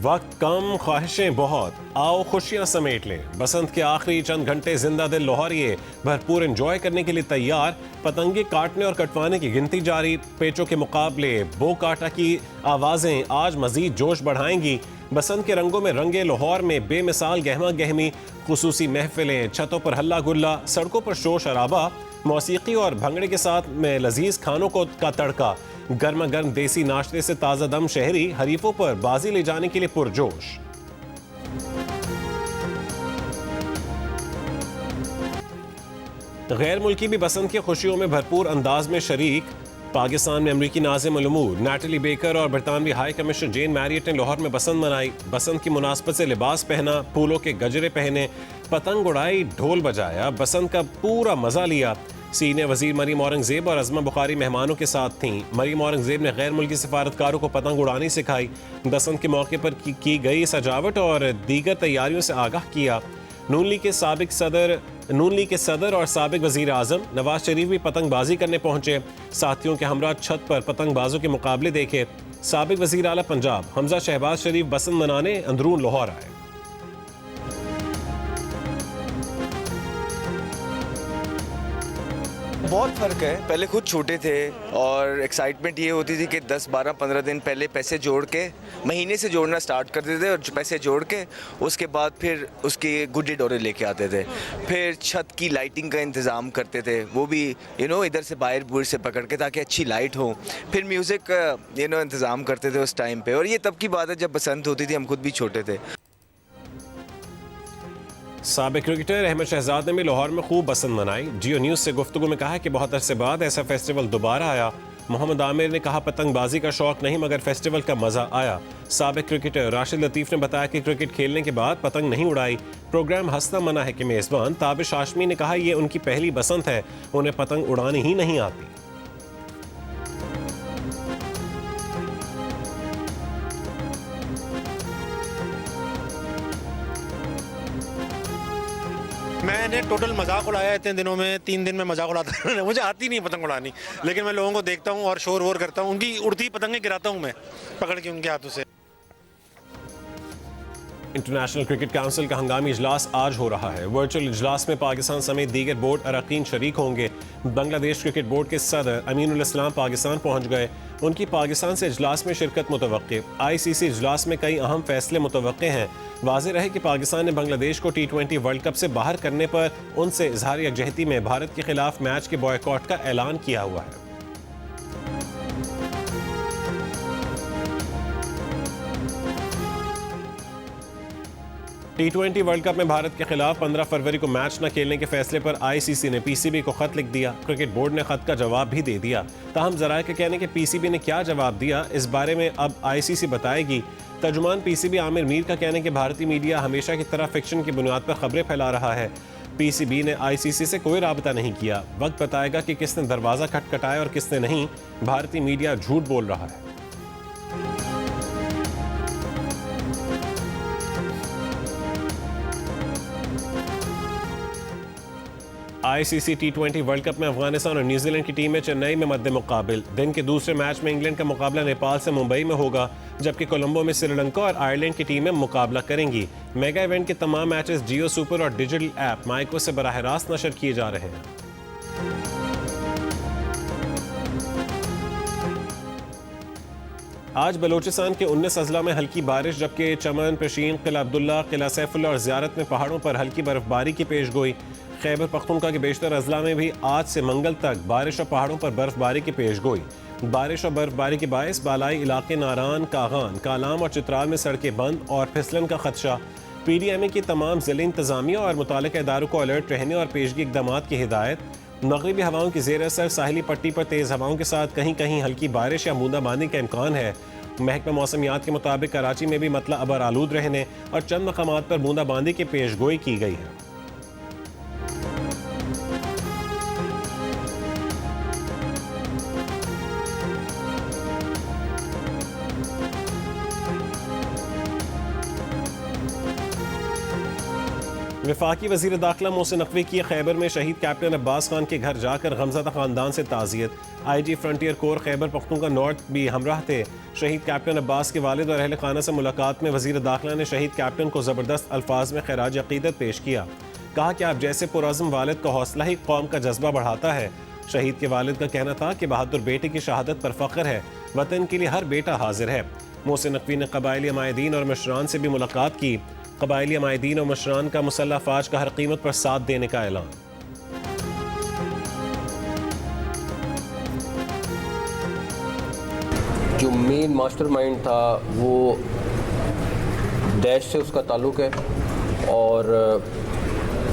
वक्त कम, ख्वाहिशें बहुत, आओ खुशियां समेट लें। बसंत के आखिरी चंद घंटे जिंदा दिल लोहारिए भरपूर एंजॉय करने के लिए तैयार। पतंगे काटने और कटवाने की गिनती जारी। पेचों के मुकाबले बो काटा की आवाजें आज मजीद जोश बढ़ाएंगी। बसंत के रंगों में रंगे लाहौर में बेमिसाल गहमा गहमी, खुसूसी महफिलें, छतों पर हल्ला गुल्ला, सड़कों पर शोर शराबा, मौसीकी और भंगड़े के साथ में लजीज खानों का तड़का, गर्मा गर्म देसी नाश्ते से ताज़ा दम शहरी, हरीफों पर बाजी ले जाने के लिए पुरजोश। गैर मुल्की भी बसंत की खुशियों में भरपूर अंदाज में शरीक। पाकिस्तान में अमरीकी नाज़िम अल उमूर नैटली बेकर और बरतानवी हाई कमिश्नर जेन मैरियट ने लाहौर में बसंत मनाई। बसंत की मुनासबत से लिबास पहना, फूलों के गजरे पहने, पतंग उड़ाई, ढोल बजाया, बसंत का पूरा मजा लिया। सीनियर वजीर मरीम औरंगजेब और अजमा बुखारी मेहमानों के साथ थीं। मरीम औरंगजेब ने गैर मुल्की सफारतकारों को पतंग उड़ानी सिखाई। बसंत के मौके पर की गई सजावट और दीगर तैयारियों से आगाह किया। नून लीग के सदर और साबिक वजीर आजम नवाज शरीफ भी पतंगबाजी करने पहुंचे। साथियों के हमरा छत पर पतंगबाजों के मुकाबले देखे। साबिक वजीर आला पंजाब हमजा शहबाज शरीफ बसंत मनाने अंदरून लाहौर आए। बहुत फ़र्क है। पहले खुद छोटे थे और एक्साइटमेंट ये होती थी कि 10, 12, 15 दिन पहले पैसे जोड़ के महीने से जोड़ना स्टार्ट करते थे और पैसे जोड़ के उसके बाद फिर उसके गुड्डे डोरे लेके आते थे। फिर छत की लाइटिंग का इंतज़ाम करते थे, वो भी इधर से बाहर बूर से पकड़ के ताकि अच्छी लाइट हो। फिर म्यूज़िक का इंतज़ाम करते थे उस टाइम पे। और ये तब की बात है जब बसंत होती थी, हम खुद भी छोटे थे। साबिक क्रिकेटर अहमद शहजाद ने भी लाहौर में खूब बसंत मनाई। जियो न्यूज़ से गुफ्तगू में कहा कि बहुत अरसे बाद ऐसा फेस्टिवल दोबारा आया। मोहम्मद आमिर ने कहा पतंगबाजी का शौक नहीं मगर फेस्टिवल का मजा आया। साबिक क्रिकेटर राशिद लतीफ़ ने बताया कि क्रिकेट खेलने के बाद पतंग नहीं उड़ाई। प्रोग्राम हंसना मना है के मेज़बान ताबिश हाशमी ने कहा ये उनकी पहली बसंत है, उन्हें पतंग उड़ानी ही नहीं आती। मैंने टोटल मजाक उड़ाया इतने दिनों में, 3 दिन में मजाक उड़ाता मुझे आती नहीं पतंग उड़ानी, लेकिन मैं लोगों को देखता हूँ और शोर वोर करता हूँ, उनकी उड़ती पतंगें गिराता हूँ मैं पकड़ के उनके हाथों से। इंटरनेशनल क्रिकेट काउंसिल का हंगामी इजलास आज हो रहा है। वर्चुअल इजलास में पाकिस्तान समेत दीगर बोर्ड अरकान शरीक होंगे। बांग्लादेश क्रिकेट बोर्ड के सदर अमीनुल इस्लाम पाकिस्तान पहुंच गए। उनकी पाकिस्तान से इजलास में शिरकत मुतवक्के। ICC इजलास में कई अहम फैसले मुतवक्के हैं। वाज़ेह रहे कि पाकिस्तान ने बांग्लादेश को T20 वर्ल्ड कप से बाहर करने पर उनसे इजहार यकजहती में भारत के खिलाफ मैच के बॉयकॉट का ऐलान किया हुआ है। T20 वर्ल्ड कप में भारत के खिलाफ 15 फरवरी को मैच न खेलने के फैसले पर ICC ने PCB को खत लिख दिया। क्रिकेट बोर्ड ने खत का जवाब भी दे दिया। ताहम जराये के कहने के PCB ने क्या जवाब दिया, इस बारे में अब ICC बताएगी। तर्जुमान PCB आमिर मीर का कहना है कि भारतीय मीडिया हमेशा की तरह फिक्शन की बुनियाद पर खबरें फैला रहा है। PCB ने ICC से कोई राबता नहीं किया। वक्त बताएगा कि किसने दरवाज़ा खटखटाया और किसने नहीं। भारतीय मीडिया झूठ बोल रहा है। ICC T20 वर्ल्ड कप में अफगानिस्तान और न्यूजीलैंड की टीमें चेन्नई में मद्दे मुकाबिल। दिन के दूसरे मैच में इंग्लैंड का मुकाबला नेपाल से मुंबई में होगा, जबकि कोलंबो में श्रीलंका और आयरलैंड की टीमें मुकाबला करेंगी। मेगा इवेंट के तमाम मैचेस जियो सुपर और डिजिटल ऐप माइको से बराह रास्त नशर किए जा रहे हैं। आज बलोचिस्तान के 19 अजला में हल्की बारिश, जबकि चमन, पेशीन, किला अब्दुल्ला, किला सैफुल्ला और ज़ियारत में पहाड़ों पर हल्की बर्फबारी की पेशगोई। खैबर पख्तूनख्वा के बेशतर अजला में भी आज से मंगल तक बारिश और पहाड़ों पर बर्फबारी की पेशगोई। बारिश और बर्फबारी के बायस बालाई इलाके नारान, कागान, कालाम और चित्राल में सड़कें बंद और फिसलन का खदशा। PDMA की तमाम ज़िले इंतज़ामिया और मुतालिका इदारों को अलर्ट रहने और पेशगी इक़दाम की हिदायत। मगरबी हवाओं की ज़ेर असर साहिली पट्टी पर तेज़ हवाओं के साथ कहीं कहीं हल्की बारिश या बूंदाबांदी का इम्कान है। महकमा मौसमियात के मुताबिक कराची में भी मतला अबर आलूद रहने और चंद मकामात पर बूंदाबांदी की पेशगोई की गई है। वफाकी वज़ीर दाखिला मोहसिन नकवी की खैबर में शहीद कैप्टन अब्बास खान के घर जाकर गमज़दा ख़ानदान से ताज़ियत। IG frontier core Khyber Pakhtunkhwa north भी हमराह थे। शहीद कैप्टन अब्बास के वालिद और अहल खाना से मुलाकात में वज़ीर दाखिला ने शहीद कैप्टन को ज़बरदस्त अल्फाज में खैराज अक़ीदत पेश किया। कहा कि आप जैसे पुरअज़्म वालिद का हौसला ही कौम का जज्बा बढ़ाता है। शहीद के वालिद का कहना था कि बहादुर बेटे की शहादत पर फ़ख्र है, वतन के लिए हर बेटा हाजिर है। मोहसिन नकवी ने क़बायली अमायदीन और मशरान से भी मुलाकात की। क़बायली अमायदीन और मशरान का मुसल्लह फ़ौज का हर कीमत पर साथ देने का ऐलान। जो मेन मास्टरमाइंड था वो दैश से उसका ताल्लुक़ है और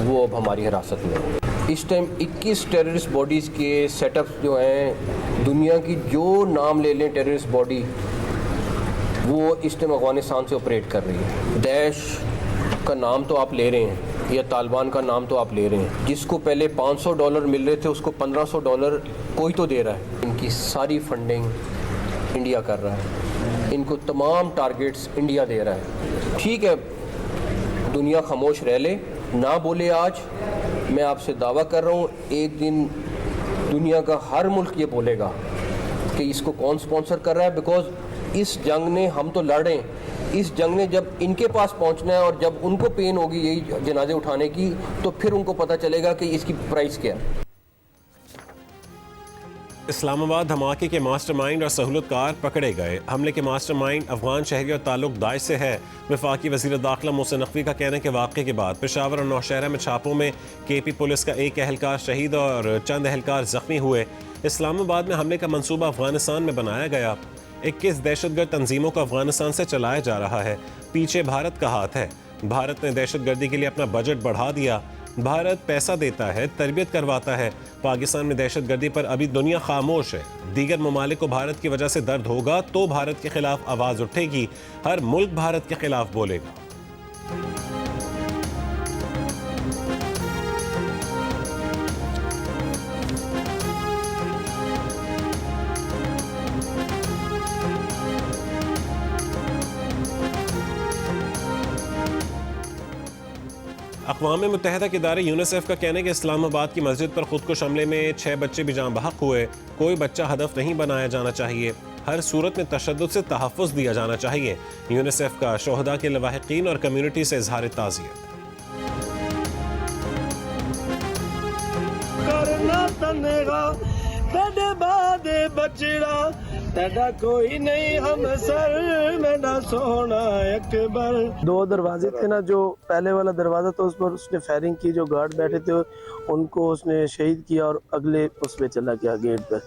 वो अब हमारी हिरासत में है। इस टाइम 21 टेररिस्ट बॉडीज़ के सेटअप्स जो हैं, दुनिया की जो नाम ले लें टेररिस्ट बॉडी, वो इस टाइम अफ़गानिस्तान से ऑपरेट कर रही है। दैश का नाम तो आप ले रहे हैं या तालिबान का नाम तो आप ले रहे हैं, जिसको पहले $500 मिल रहे थे उसको $1500 कोई तो दे रहा है। इनकी सारी फंडिंग इंडिया कर रहा है, इनको तमाम टारगेट्स इंडिया दे रहा है। ठीक है, दुनिया खामोश रह ले, ना बोले। आज मैं आपसे दावा कर रहा हूँ, एक दिन दुनिया का हर मुल्क ये बोलेगा कि इसको कौन स्पॉन्सर कर रहा है। बिकॉज इस जंग ने, हम तो लड़ रहे हैं, इस जंग ने जब इनके पास पहुंचना है और जब उनको पेन होगी यही जनाजे उठाने की, तो फिर उनको पता चलेगा कि इसकी प्राइस क्या है। इस्लामाबाद धमाके के मास्टरमाइंड और सहूलतकार पकड़े गए। हमले के मास्टरमाइंड अफगान शहरी और ताल्लुक दाइश से है। वफाकी वज़ीर दाखिला मोहसिन नकवी का कहने के वाक़े के बाद पेशावर और नौशहरा में छापों में KP पुलिस का एक एहलकार शहीद और चंद एहलकार ज़ख्मी हुए। इस्लामाबाद में हमले का मंसूबा अफगानिस्तान में बनाया गया। 21 दहशतगर्द तंजीमों को अफगानिस्तान से चलाया जा रहा है। पीछे भारत का हाथ है। भारत ने दहशतगर्दी के लिए अपना बजट बढ़ा दिया। भारत पैसा देता है, तरबियत करवाता है। पाकिस्तान में दहशतगर्दी पर अभी दुनिया खामोश है। दीगर ममालिक को भारत की वजह से दर्द होगा तो भारत के खिलाफ आवाज़ उठेगी। हर मुल्क भारत के खिलाफ बोलेगा। अक़वाम मुत्तहिदा के इदारे यूनिसेफ का कहना है कि इस्लामाबाद की मस्जिद पर खुदकुश हमले में 6 बच्चे भी जान बहक हुए। कोई बच्चा हदफ नहीं बनाया जाना चाहिए। हर सूरत में तशद्दुद से तहफ़्फ़ुज़ दिया जाना चाहिए। यूनिसेफ का शोहदा के लवाहिकीन और कम्युनिटी से इज़हार ताज़ियत। कोई नहीं हम सर मेरा सोना अकबर। 2 दरवाजे थे ना, जो पहले वाला दरवाजा तो उस पर उसने फायरिंग की, जो गार्ड बैठे थे उनको उसने शहीद किया और अगले उस पर चला गया गेट पर।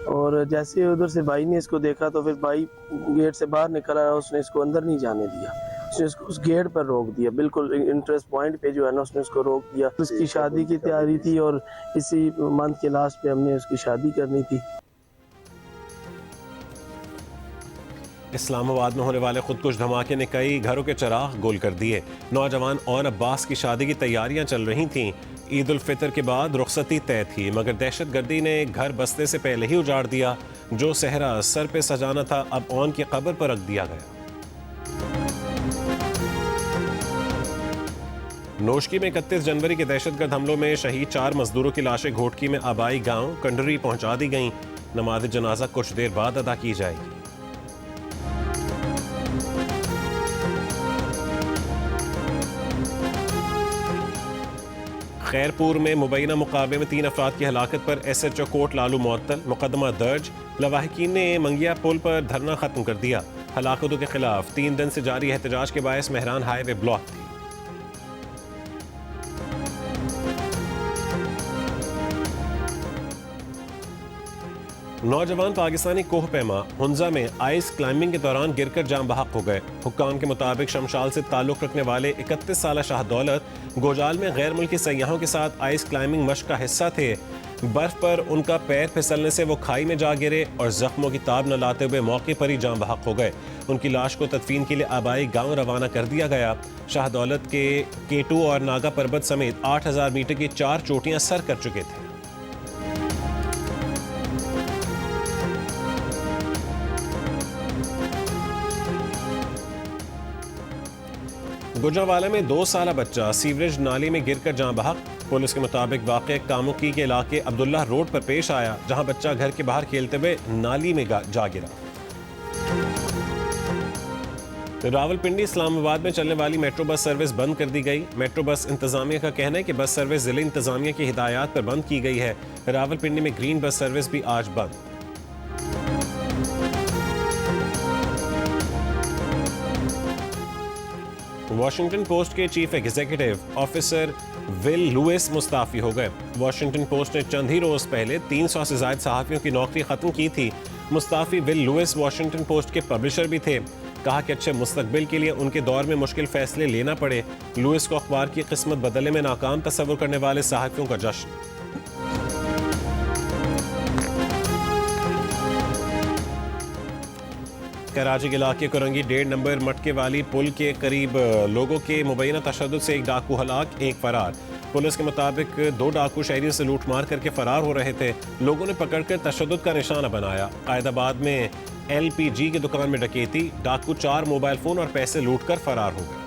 और जैसे उधर से भाई ने इसको देखा तो फिर भाई गेट से बाहर निकल आया, उसने इसको अंदर नहीं जाने दिया, उसने इसको उस गेट पर रोक दिया। बिल्कुल इंटरेस्ट पॉइंट पे जो है ना, उसने उसको रोक दिया। उसकी शादी की तैयारी थी और इसी मंथ के लास्ट पे हमने उसकी शादी करनी थी। इस्लामाबाद में होने वाले खुदकुश धमाके ने कई घरों के चिराग गोल कर दिए। नौजवान और अब्बास की शादी की तैयारियां चल रही थीं। ईद उल फितर के बाद रुखसती तय थी, मगर दहशतगर्दी ने घर बसने से पहले ही उजाड़ दिया। जो सहरा सर पे सजाना था अब ऑन की कब्र पर रख दिया गया। नोशकी में 31 जनवरी के दहशतगर्द हमलों में शहीद 4 मजदूरों की लाशें घोटकी में आबाई गांव कंडरी पहुंचा दी गईं। नमाज जनाजा कुछ देर बाद अदा की जाएगी। खैरपुर में मुबैना मुकाबले में 3 अफराद की हलाकत पर SHO कोट लालू मुअत्तल, मुकदमा दर्ज। लवाहिकीन ने मंगिया पुल पर धरना खत्म कर दिया। हलाकतों के खिलाफ 3 दिन से जारी एहतजाज के बायस मेहरान हाईवे ब्लॉक थी। नौजवान पाकिस्तानी कोह पैमा हुंजा में आइस क्लाइंबिंग के दौरान गिरकर जान बहक हो गए। हुक्काम के मुताबिक शमशाल से ताल्लुक रखने वाले 31 साला शाह दौलत गोजाल में गैर मुल्की सयाहों के साथ आइस क्लाइंबिंग मश्क का हिस्सा थे। बर्फ पर उनका पैर फिसलने से वो खाई में जा गिरे और जख्मों की ताब न लाते हुए मौके पर ही जान बहक हो गए। उनकी लाश को तदफीन के लिए आबाई गांव रवाना कर दिया गया। शाह दौलत के K2 और नागा पर्वत समेत 8000 मीटर की 4 चोटियां सर कर चुके थे। गुजरांवाला में 2 साला बच्चा सीवरेज नाली में गिरकर जान बहक। पुलिस के मुताबिक वाक़या कामुकी के इलाके अब्दुल्ला रोड पर पेश आया, जहां बच्चा घर के बाहर खेलते हुए नाली में जा गिरा। रावलपिंडी इस्लामाबाद में चलने वाली मेट्रो बस सर्विस बंद कर दी गई। मेट्रो बस इंतजामिया का कहना है कि बस सर्विस जिले इंतजामिया की हिदायत पर बंद की गई है। रावलपिंडी में ग्रीन बस सर्विस भी आज बंद। वॉशिंगटन पोस्ट के chief executive officer Will Lewis मुस्ताफी हो गए। वॉशिंगटन पोस्ट ने चंद ही रोज पहले 300 से ज्यादा सहाफियों की नौकरी खत्म की थी। मुस्ताफी विल लुइस वॉशिंगटन पोस्ट के पब्लिशर भी थे। कहा कि अच्छे मुस्तकबिल के लिए उनके दौर में मुश्किल फैसले लेना पड़े। लुइस को अखबार की किस्मत बदलने में नाकाम तस्वुर करने वाले सहाफियों का जश्न। कराची के इलाके कोरंगी 1.5 नंबर मटके वाली पुल के करीब लोगों के मुबैना तशद्दुद से एक डाकू हलाक, एक फरार। पुलिस के मुताबिक 2 डाकू शहरियों से लूट मार करके फरार हो रहे थे। लोगों ने पकड़कर तशद्दुद का निशाना बनाया। कायदाबाद में LPG की दुकान में डकैती, डाकू 4 मोबाइल फोन और पैसे लूटकर फरार हो गए।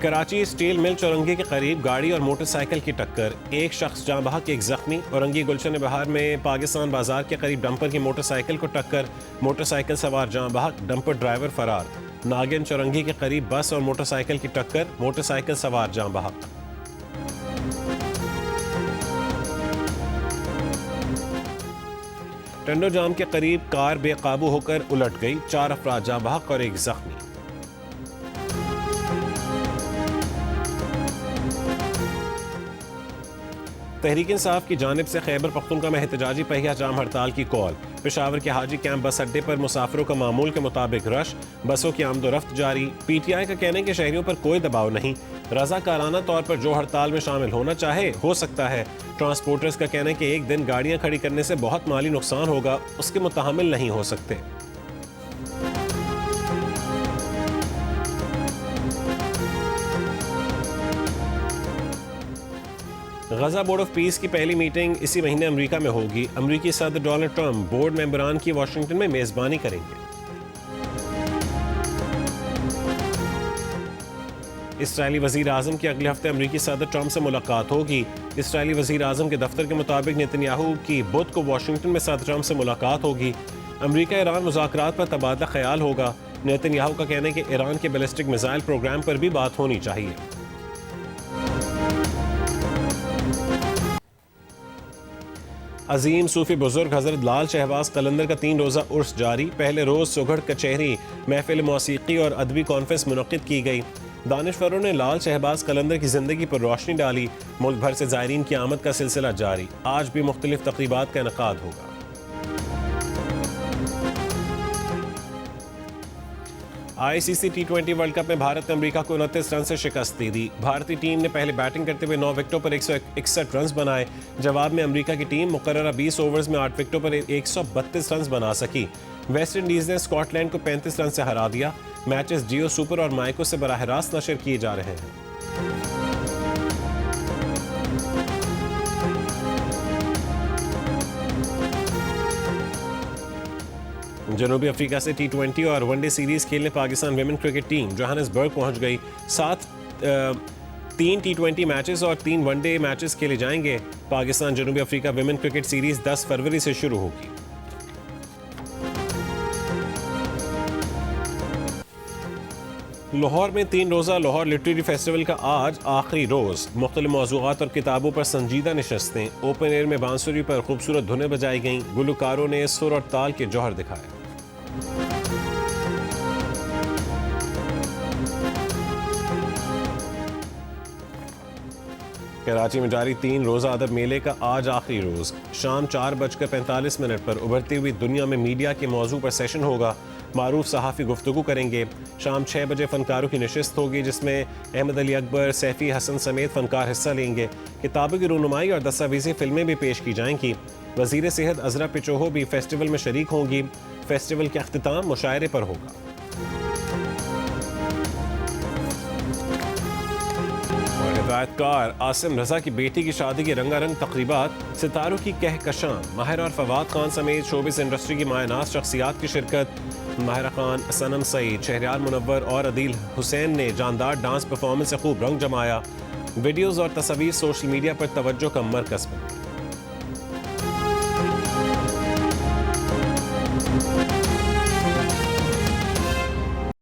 कराची स्टील मिल चौरंगी के करीब गाड़ी और मोटरसाइकिल की टक्कर, एक शख्स जान बहक, एक जख्मी। औरंगी गुलशन बहार में पाकिस्तान बाजार के करीब डंपर की मोटरसाइकिल को टक्कर, मोटरसाइकिल सवार जान बहक, डंपर ड्राइवर फरार। नागिन चौरंगी के करीब बस और मोटरसाइकिल की टक्कर, मोटरसाइकिल सवार जान बहक। टंडो जाम के करीब कार बेकाबू होकर उलट गई, 4 अफराद जान बहक और एक जख्मी। तहरीक इंसाफ की जानिब से खैबर पख्तूनख्वा में एहतजाजी पहिया जाम हड़ताल की कॉल। पेशावर के हाजी कैंप बस अड्डे पर मुसाफिरों का मामूल के मुताबिक रश, बसों की आमदोरफ्त जारी। PTI का कहना है कि शहरियों पर कोई दबाव नहीं, रजाकाराना तौर पर जो हड़ताल में शामिल होना चाहे हो सकता है। ट्रांसपोर्टर्स का कहना है कि एक दिन गाड़ियां खड़ी करने से बहुत माली नुकसान होगा, उसके मुतहम्मिल नहीं हो सकते। गजा बोर्ड ऑफ पीस की पहली मीटिंग इसी महीने अमेरिका में होगी। अमेरिकी सदर डोनाल्ड ट्रंप बोर्ड मेंबरान की वाशिंगटन में मेजबानी करेंगे। इसराइली वजीर आजम की अगले हफ्ते अमेरिकी सदर ट्रंप से मुलाकात होगी। इसराइली वजीर आजम के दफ्तर के मुताबिक नेतन्याहू की बुध को वाशिंगटन में सदर ट्रंप से मुलाकात होगी। अमेरिका ईरान मुज़ाकरात पर तबादला ख्याल होगा। नेतन्याहू का कहना है कि ईरान के बैलिस्टिक मिसाइल प्रोग्राम पर भी बात होनी चाहिए। अजीम सूफी बुजुर्ग हजरत लाल शहबाज कलंदर का 3 रोज़ा उर्स जारी। पहले रोज़ सुघड़ कचहरी महफिल मौसीकी और अदबी कॉन्फ्रेंस मुनक्किद की गई। दानिशवरों ने लाल शहबाज कलंदर की ज़िंदगी पर रोशनी डाली। मुल्क भर से ज़ायरीन की आमद का सिलसिला जारी। आज भी मुख्तलिफ तक़रीबात का इनेकाद होगा। ICC T20 वर्ल्ड कप में भारत ने अमेरिका को 29 रन से शिकस्त दे दी। भारतीय टीम ने पहले बैटिंग करते हुए 9 विकेटों पर 161 रन बनाए। जवाब में अमेरिका की टीम मुकर्ररा 20 ओवर्स में 8 विकेटों पर 132 रन बना सकी। वेस्ट इंडीज़ ने स्कॉटलैंड को 35 रन से हरा दिया। मैचेस जियो सुपर और माइको से बराह रास्त नशर किए जा रहे हैं। जनूबी अफ्रीका से T20 और वनडे सीरीज खेलने Pakistan women cricket team Johannesburg पहुंच गई। 3 T20 मैचेस और 3 वनडे मैचेस खेले जाएंगे। पाकिस्तान जनूबी अफ्रीका विमेन क्रिकेट सीरीज 10 फरवरी से शुरू होगी। लाहौर में 3 रोज़ा लाहौर लिटरेरी फेस्टिवल का आज आखिरी रोज़। मुख्तलिफ मौज़ूआत और किताबों पर संजीदा नशस्तें। ओपन एयर में बांसुरी पर खूबसूरत धुनें बजाई गईं। गुलकारों ने सुर और ताल के जौहर दिखाए। कराची में जारी 3 रोज़ा अदब मेले का आज आखिरी रोज़। शाम 4:45 पर उभरती हुई दुनिया में मीडिया के मौजू पर सेशन होगा। मारूफ सहाफ़ी गुफ्तगू करेंगे। शाम 6 बजे फ़नकारों की नशिस्त होगी, जिसमें अहमद अली अकबर, सैफ़ी हसन समेत फ़नकार हिस्सा लेंगे। किताबों की रूनुमाई और दस्तावेज़ी फ़िल्में भी पेश की जाएंगी। वज़ीर सेहत अज़रा पिचोहो भी फेस्टिवल में शरीक होंगी। फेस्टिवल का अख्तिताम मुशायरे पर होगा। हिदायतकार आसिम रजा की बेटी की शादी की रंगारंग तकरीबात, सितारों की कहकशां, माहिर और फवाद खान समेत शोबिस इंडस्ट्री की मायनाज शख्सियात की शिरकत। माहिरा खान, सनम सईद, शहरयार मुनव्वर और अदील हुसैन ने जानदार डांस परफॉर्मेंस से खूब रंग जमाया। वीडियोज़ और तस्वीर सोशल मीडिया पर तवज्जो का मरकज़ में।